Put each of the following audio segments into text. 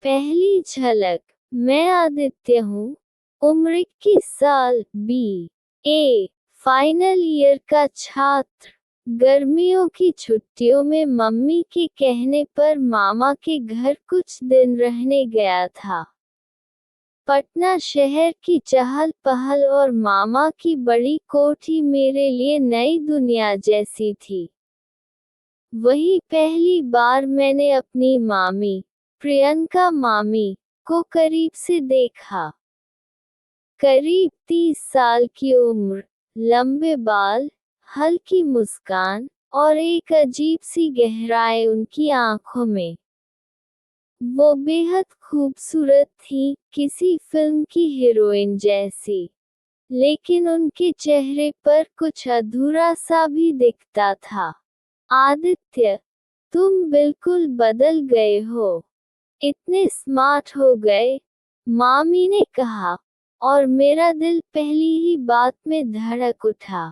पहली झलक। मैं आदित्य हूँ, उम्र 21 साल, BA फाइनल ईयर का छात्र। गर्मियों की छुट्टियों में मम्मी के कहने पर मामा के घर कुछ दिन रहने गया था। पटना शहर की चहल पहल और मामा की बड़ी कोठी मेरे लिए नई दुनिया जैसी थी। वही पहली बार मैंने अपनी मामी, प्रियंका मामी, को करीब से देखा। करीब 30 साल की उम्र, लंबे बाल, हल्की मुस्कान, और एक अजीब सी गहराई उनकी आंखों में। वो बेहद खूबसूरत थी, किसी फिल्म की हीरोइन जैसी। लेकिन उनके चेहरे पर कुछ अधूरा सा भी दिखता था। आदित्य, तुम बिल्कुल बदल गए हो। इतने स्मार्ट हो गए, मामी ने कहा, और मेरा दिल पहली ही बात में धड़क उठा।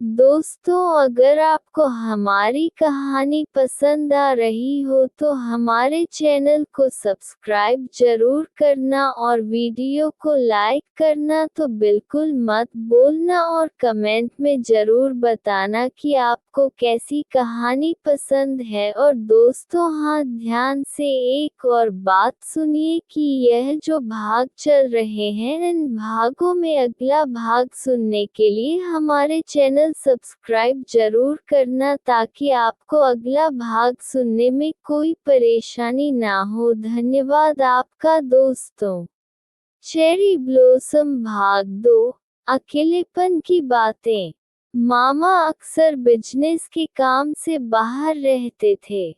दोस्तों, अगर आपको हमारी कहानी पसंद आ रही हो तो हमारे चैनल को सब्सक्राइब जरूर करना और वीडियो को लाइक करना तो बिल्कुल मत भूलना और कमेंट में जरूर बताना कि आपको कैसी कहानी पसंद है। और दोस्तों, हाँ, ध्यान से एक और बात सुनिए कि यह जो भाग चल रहे हैं, इन भागों में अगला भाग सुनने के लिए हमारे चैनल सब्सक्राइब जरूर करना ताकि आपको अगला भाग सुनने में कोई परेशानी ना हो। धन्यवाद आपका दोस्तों। चेरी ब्लॉसम भाग 2, अकेलेपन की बातें। मामा अक्सर बिजनेस के काम से बाहर रहते थे।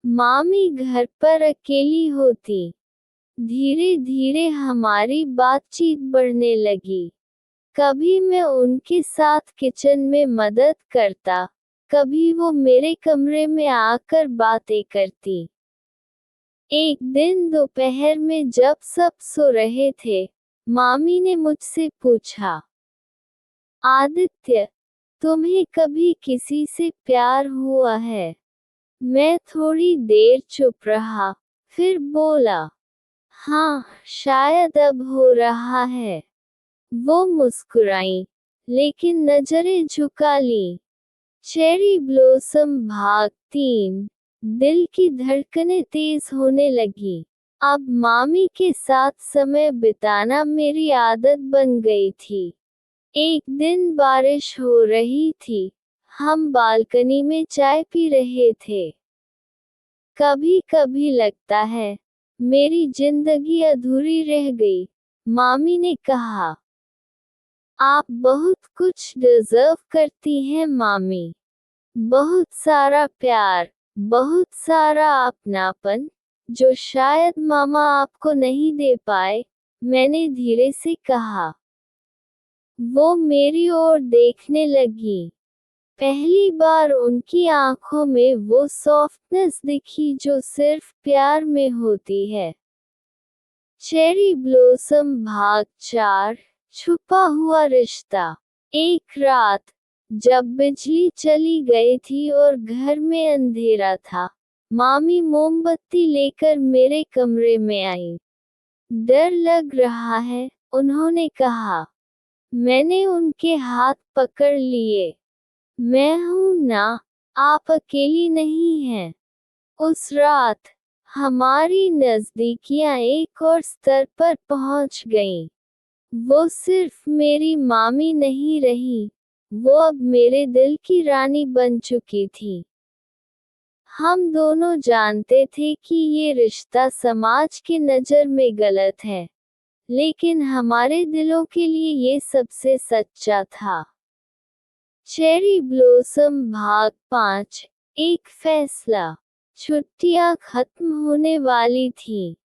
मामी घर पर अकेली होती। धीरे धीरे हमारी बातचीत बढ़ने लगी। कभी मैं उनके साथ किचन में मदद करता, कभी वो मेरे कमरे में आकर बातें करती। एक दिन दोपहर में जब सब सो रहे थे, मामी ने मुझसे पूछा, आदित्य, तुम्हें कभी किसी से प्यार हुआ है? मैं थोड़ी देर चुप रहा, फिर बोला, हाँ, शायद अब हो रहा है। वो मुस्कुराई, लेकिन नजरें झुका ली। चेरी ब्लॉसम भाग 3, दिल की धड़कनें तेज होने लगी। अब मामी के साथ समय बिताना मेरी आदत बन गई थी। एक दिन बारिश हो रही थी, हम बालकनी में चाय पी रहे थे। कभी कभी लगता है, मेरी जिंदगी अधूरी रह गई, मामी ने कहा। आप बहुत कुछ डिजर्व करती हैं मामी। बहुत सारा प्यार, बहुत सारा अपनापन, जो शायद मामा आपको नहीं दे पाए, मैंने धीरे से कहा। वो मेरी ओर देखने लगी। पहली बार उनकी आंखों में वो सॉफ्टनेस दिखी जो सिर्फ प्यार में होती है। चेरी ब्लॉसम भाग 4, छुपा हुआ रिश्ता। एक रात, जब बिजली चली गई थी और घर में अंधेरा था, मामी मोमबत्ती लेकर मेरे कमरे में आई। डर लग रहा है, उन्होंने कहा। मैंने उनके हाथ पकड़ लिए। मैं हूं ना, आप अकेली नहीं हैं। उस रात, हमारी नज़दीकियां एक और स्तर पर पहुंच गईं। वो सिर्फ मेरी मामी नहीं रही, वो अब मेरे दिल की रानी बन चुकी थी। हम दोनों जानते थे कि ये रिश्ता समाज की नज़र में गलत है, लेकिन हमारे दिलों के लिए ये सबसे सच्चा था। चेरी ब्लॉसम भाग 5, एक फैसला। छुट्टियां खत्म होने वाली थीं।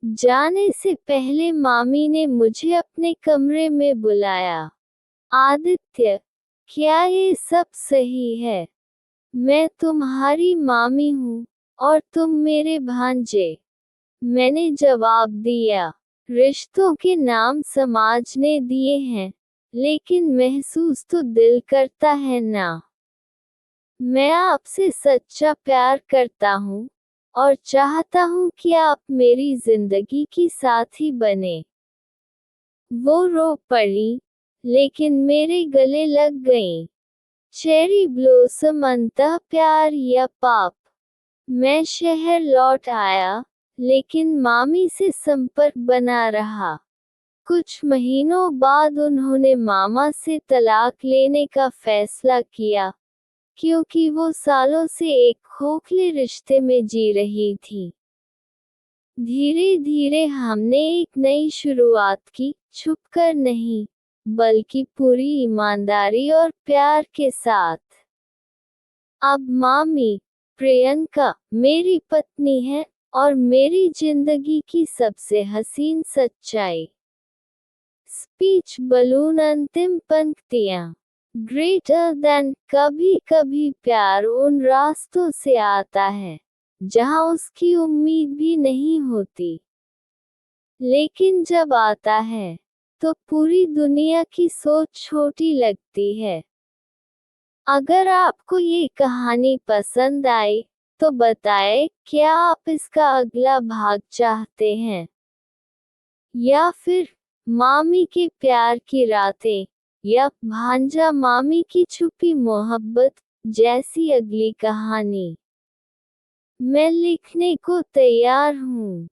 जाने से पहले मामी ने मुझे अपने कमरे में बुलाया। आदित्य, क्या ये सब सही है? मैं तुम्हारी मामी हूँ, और तुम मेरे भांजे। मैंने जवाब दिया। रिश्तों के नाम समाज ने दिए हैं, लेकिन महसूस तो दिल करता है ना। मैं आपसे सच्चा प्यार करता हूँ, और चाहता हूँ कि आप मेरी जिंदगी की साथी बने। वो रो पड़ी, लेकिन मेरे गले लग गईं। चेरी ब्लॉसम अंतः प्यार या पाप। मैं शहर लौट आया, लेकिन मामी से संपर्क बना रहा। कुछ महीनों बाद उन्होंने मामा से तलाक लेने का फैसला किया, क्योंकि वो सालों से एक खोखले रिश्ते में जी रही थी। धीरे धीरे हमने एक नई शुरुआत की, छुपकर नहीं, बल्कि पूरी ईमानदारी और प्यार के साथ। अब मामी, प्रियंका, मेरी पत्नी है, और मेरी जिंदगी की सबसे हसीन सच्चाई। स्पीच बलून अंतिम पंक्तियाँ। Greater than. कभी कभी प्यार उन रास्तों से आता है जहां उसकी उम्मीद भी नहीं होती, लेकिन जब आता है तो पूरी दुनिया की सोच छोटी लगती है। अगर आपको ये कहानी पसंद आई तो बताएं, क्या आप इसका अगला भाग चाहते हैं, या फिर मामी के प्यार की रातें, या भांजा मामी की छुपी मोहब्बत जैसी अगली कहानी। मैं लिखने को तैयार हूँ।